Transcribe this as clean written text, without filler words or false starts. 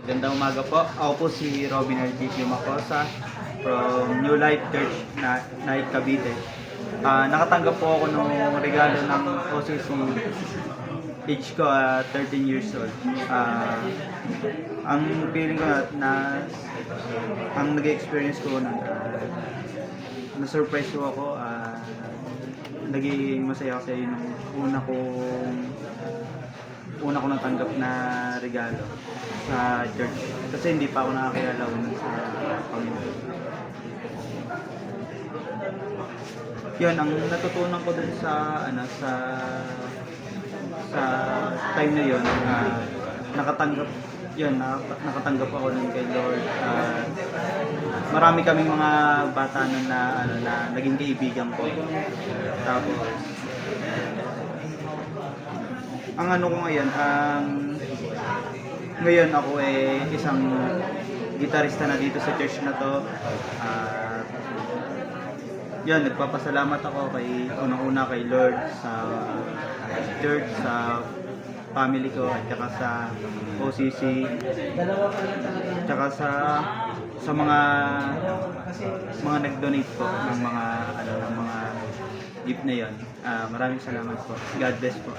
Gandang umaga po. Ako po si Robin Articio Macosa from New Life Church na Naik, Cavite. Nakatanggap po ako ng regalo ng OCC. Age ko 13 years old. Ang feeling ko ang nag-experience ko na-surprise ko ako. Naging masaya kasi yung una ko natanggap na regalo sa church kasi hindi pa ako nakakilala sa Panginoon. Yun, ang natutunan ko dun sa time na yun, nakatanggap ako nun kay Lord. Marami kaming mga bata na naging kaibigan ko. Tapos ang ko ngayon ako isang gitarista na dito sa church na to. Yun, nagpapasalamat ako unang-una kay Lord sa church, sa family ko, at saka sa OCC, saka sa mga nag-donate po ng mga gift na yon. Maraming salamat po. God bless po.